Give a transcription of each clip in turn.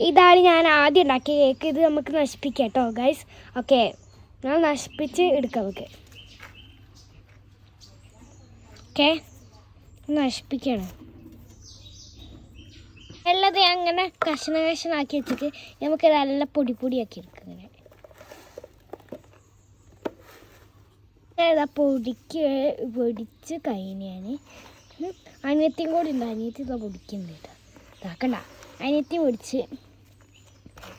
ഇതാണ് ഞാൻ ആദ്യം ഉണ്ടാക്കിയ കേക്ക്. ഇത് നമുക്ക് നശിപ്പിക്കാം കേട്ടോ ഗൈസ്. ഓക്കെ, ഞാൻ നശിപ്പിച്ച് എടുക്കാം നമുക്ക്. ഓക്കെ, നശിപ്പിക്കണം. എല്ലാം അങ്ങനെ കഷ്ണാക്കി വെച്ചിട്ട് നമുക്ക് നല്ല പൊടിയാക്കി എടുക്കാം. ഇങ്ങനെ പൊടിച്ച് കഴിഞ്ഞാണ്. അനിയത്തിയും കൂടി ഉണ്ട്. അനിയത്തി ഇതാ പൊടിക്കുന്നുണ്ട് കേട്ടോ. ഇതാക്കണ്ട, അനിയത്തി പൊടിച്ച്.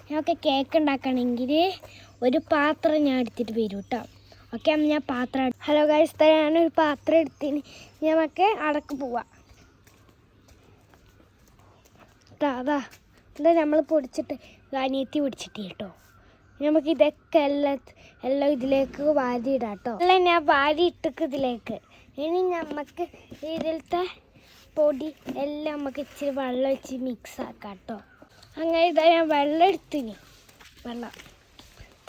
ഞങ്ങൾക്ക് കേക്ക് ഉണ്ടാക്കണമെങ്കിൽ ഒരു പാത്രം ഞാൻ എടുത്തിട്ട് വരും കേട്ടോ. ഓക്കെ, ഞാൻ പാത്രം. ഹലോ ഗൈസ്, ഞാനൊരു പാത്രം എടുത്തിന്. നമുക്ക് അടക്ക് പോവാം. അതാ എന്താ നമ്മൾ പൊടിച്ചിട്ട് അനിയത്തി പൊടിച്ചിട്ട് കേട്ടോ. നമുക്ക് ഇതൊക്കെ എല്ലാം ഇതിലേക്ക് വാരിയിടാം കേട്ടോ. എല്ലാം ഞാൻ വാരി ഇട്ടക്ക് ഇതിലേക്ക്. ഇനി നമുക്ക് ഇതിലത്തെ പൊടി എല്ലാം നമുക്ക് ഇച്ചിരി വെള്ളം വെച്ച് മിക്സ് ആക്കാം കേട്ടോ. അങ്ങനെ ഇതാ ഞാൻ വെള്ളം എടുത്തിന്. വെള്ളം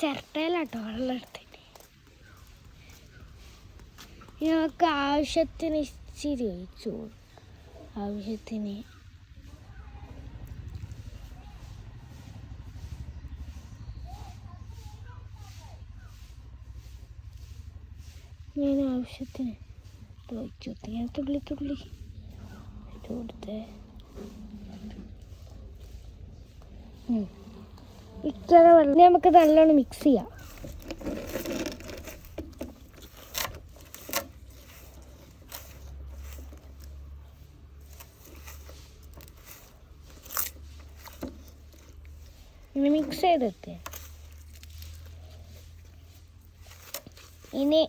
ചിരട്ടയിലാട്ടോ വെള്ളം എടുത്തിന്. നമുക്ക് ആവശ്യത്തിന് ഇച്ചിരി ഒഴിച്ചു. ആവശ്യത്തിന് ഞാൻ ആവശ്യത്തിന് ഒഴിച്ചു. ഞാൻ തുള്ളി ഇട്ട് കൊടുത്തേ. ഇത്ര വെള്ളം നമുക്ക് നല്ലോണം മിക്സ് ചെയ്യാം. ഇനി മിക്സ് ചെയ്തെടുത്തേ. ഇനി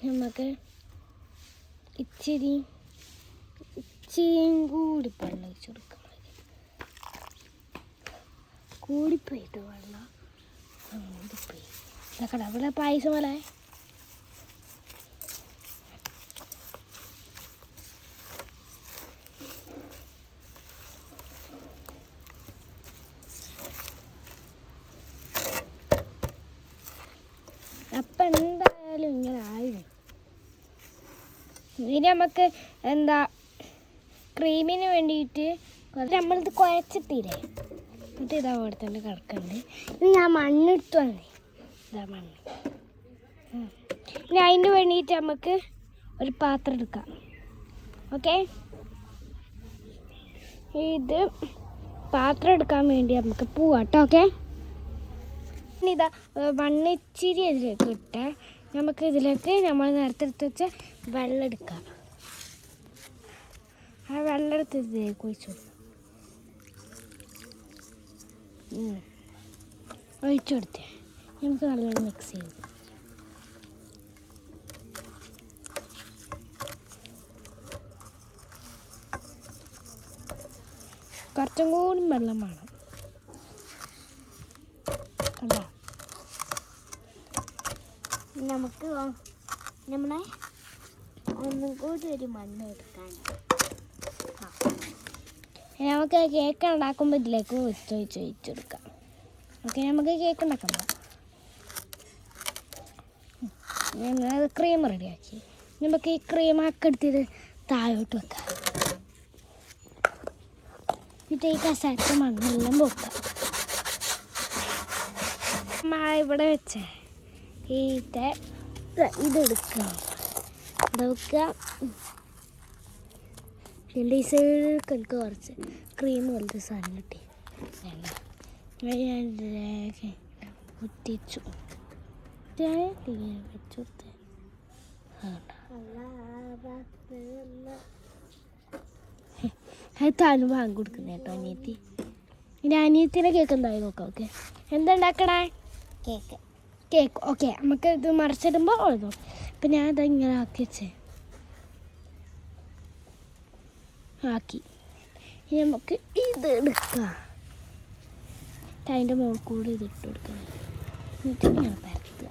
നമുക്ക് ഇച്ചിരിയും കൂടി വെള്ളം ഒഴിച്ച് കൊടുക്കാം. കൂടിപ്പോയിട്ട് വെള്ളം കൂടിപ്പോയി. ഇതൊക്കെ അവിടെ പായസം പോലെ. അപ്പം എന്തായാലും ഇങ്ങനെ ആയിരുന്നു. ഇനി നമുക്ക് ക്രീമിന് വേണ്ടിയിട്ട് നമ്മളിത് കുഴച്ചിട്ടില്ലേ, എന്നിട്ട് ഇതാ അവിടെ തന്നെ കിടക്കുന്നുണ്ട്. ഇനി ഞാൻ മണ്ണെടുത്ത് വന്നേ. ഇതാ മണ്ണ്. ഇനി അതിന് വേണ്ടിയിട്ട് നമുക്ക് ഒരു പാത്രം എടുക്കാം. ഓക്കെ, ഇത് പാത്രം എടുക്കാൻ വേണ്ടി നമുക്ക് പോവാട്ടോ. ഓക്കെ, ഇനി ഇതാ മണ്ണ് ഇച്ചിരി ഇതിലേക്ക് ഇട്ടേ. നമുക്ക് ഇതിലേക്ക് നമ്മൾ നേരത്തെ എടുത്ത് വെച്ച വെള്ളം എടുക്കാം. ആ വെള്ളം എടുത്ത് ഇതിലേക്ക് ഒഴിച്ചു കൊടുത്തേ. നമുക്ക് നല്ലോണം മിക്സ് ചെയ്ത് കുറച്ചും കൂടി വെള്ളം വേണം. കണ്ടോ, നമുക്ക് നമ്മളെ ഒന്നും കൂടി ഒരു മണ്ണ് എടുക്കാൻ. നമുക്ക് കേക്ക് ഉണ്ടാക്കുമ്പോൾ ഇതിലേക്ക് ഒഴിച്ചെടുക്കാം. ഓക്കെ, നമുക്ക് കേക്ക് ഉണ്ടാക്കാൻ പോകാം. അത് ക്രീം റെഡിയാക്കി. നമുക്ക് ഈ ക്രീമൊക്കെ എടുത്തിട്ട് താഴോട്ട് വെക്കാം. എന്നിട്ട് ഈ കസാരത്തെ മണ്ണെല്ലാം പോക്കാം. ഇവിടെ വെച്ചേ ഇതെടുക്കുക. ഇതൊക്കെ ഈ സൈഡിലേക്ക് എനിക്ക് കുറച്ച് ക്രീം പോലത്തെ സാധനം കിട്ടി. ഞാൻ ഇതിലേക്ക് ഒറ്റിച്ചു. വെച്ചു കൊടുത്തേ. താനും വാങ്ങി കൊടുക്കുന്ന കേട്ടോ അനിയത്തി. ഇനി അനിയത്തിനെ കേക്ക് എന്തായി നോക്കാം. ഓക്കെ, എന്താ ഉണ്ടാക്കണേ? കേക്ക്. ഓക്കെ, നമുക്ക് ഇത് മറിച്ചിടുമ്പോൾ ഉള്ളതോ. അപ്പം ഞാൻ ഇത് ഇങ്ങനെ ആക്കി വെച്ചേ. ആക്കി ഇനി നമുക്ക് ഇത് എടുക്കാം. അതിൻ്റെ മുകളിൽ കൂടി ഇതിട്ട് കൊടുക്കാം. എന്നിട്ട് ഇങ്ങനെ പരത്തുക.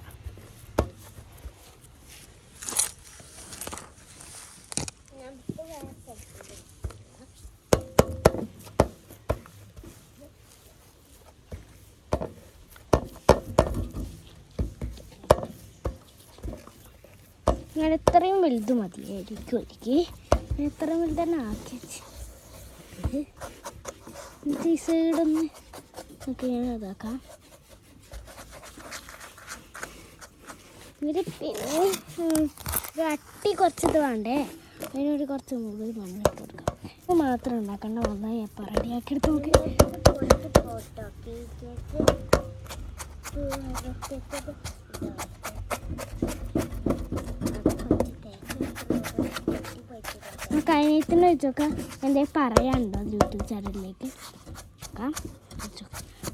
ഞാൻ ഇത്രയും വലുത് മതിയായിരിക്കും എനിക്ക്. ഞാൻ ഇത്രയും വലുത് തന്നെ ആക്കി വെച്ച്. എന്നിട്ട് ഈ സൈഡൊന്ന് നമുക്ക് ഞാൻ ഇതാക്കാം. എന്നിട്ട് പിന്നെ ഒരു അട്ടി കുറച്ചിത് വേണ്ടേ, അതിനൊരു കുറച്ച് മുകളിൽ മണ്ണിട്ട് കൊടുക്കാം. ഇത് മാത്രം ഉണ്ടാക്കണ്ട, വന്നാൽ ഞാൻ റെഡിയാക്കി എടുത്ത് നോക്കി. കഴിഞ്ഞിട്ട് വെച്ചോക്ക എന്തെങ്കിലും പറയാനുണ്ടോ യൂട്യൂബ് ചാനലിലേക്ക്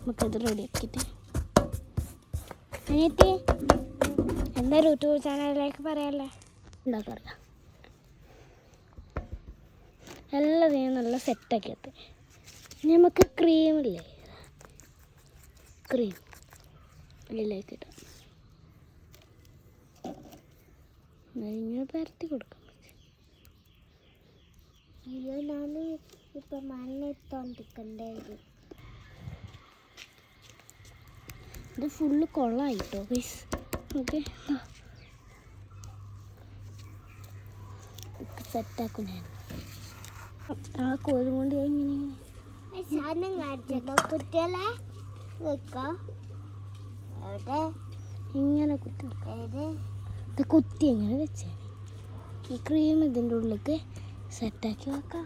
നമുക്കിത് റെഡിയാക്കിയിട്ട്. അനിയത്തി എന്താ യൂട്യൂബ് ചാനലിലേക്ക് പറയാല്ലേ? ഉണ്ടാക്കറിയാം. എല്ലാതെയും നല്ല സെറ്റാക്കി എത്തി. നമുക്ക് ക്രീമില്ലേ, ക്രീം അതിലേക്ക് ഇടാം. ഇങ്ങനെ പരത്തി കൊടുക്കാം. അയ്യോ, ഞാൻ ഇപ്പം മണ്ണിട്ടോണ്ടിരിക്കണ്ടേ. ഇത് ഫുള്ള് കൊള്ളായിട്ടോ ഗൈസ്. ഓക്കെ, സെറ്റാക്കും ഞാൻ. ആ കോഴി കൊണ്ട് കുട്ടികളെ വെക്കാം. ഇങ്ങനെ കുത്തി ഇത് കുത്തി എങ്ങനെ വെച്ചേ ഈ ക്രീം ഇതിൻ്റെ ഉള്ളിലേക്ക് സെറ്റാക്കി വെക്കാം.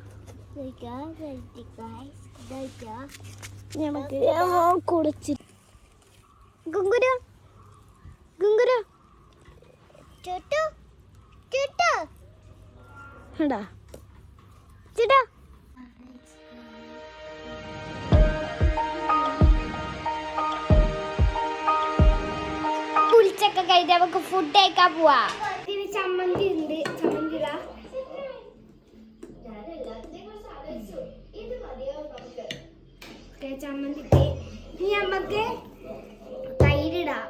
നമുക്ക് കുടിച്ച് ഗുങ്കുരു ഗുങ്കുരു ചേട്ടാ ചേട്ടാ ണ്ടാ ചേട്ടാ. കുളിച്ചൊക്കെ കഴിഞ്ഞ് നമുക്ക് ഫുഡ് കഴിക്കാൻ പോവാ. ചമ്മന്തി ഉണ്ട്, ചമ്മന്തി ചമ്മന്തി. ഇനി നമുക്ക് തൈരിടാം.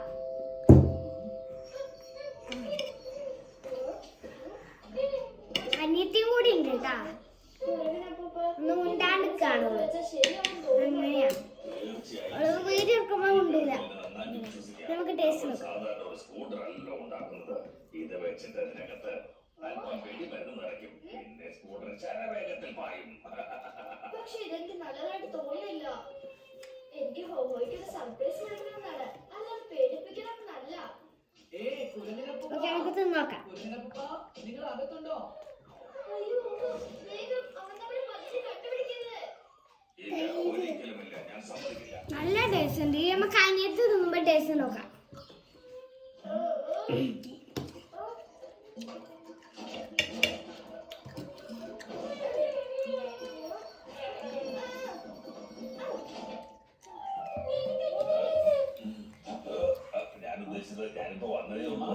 അനിയത്തിയും കൂടി ഉണ്ട് കേട്ടാ, ഒന്നും ഉണ്ടാണ്ടിക്കാണോ അങ്ങനെയാ. വീട് എടുക്കുമ്പോ കൊണ്ടില്ല. നമുക്ക് ടേസ്റ്റ് നോക്കാം. പക്ഷെ ഇതെനിക്ക് നല്ലതായിട്ട് തോന്നിയില്ല. എനിക്ക് ഹോമോയ്ക്ക് സർപ്രൈസ് നൽകണമെന്നാണ്, അല്ലാതെ പേടിപ്പിക്കണമെന്നല്ല. നമുക്ക് തിന്നോക്കാം. നല്ല ടേസ്റ്റ് ഉണ്ട്. നമുക്ക് അനിയത്ത് തിന്നുമ്പോ ടേസ്റ്റ് നോക്കാം. ഞാനിപ്പോ വന്നതേ ഉള്ളൂ.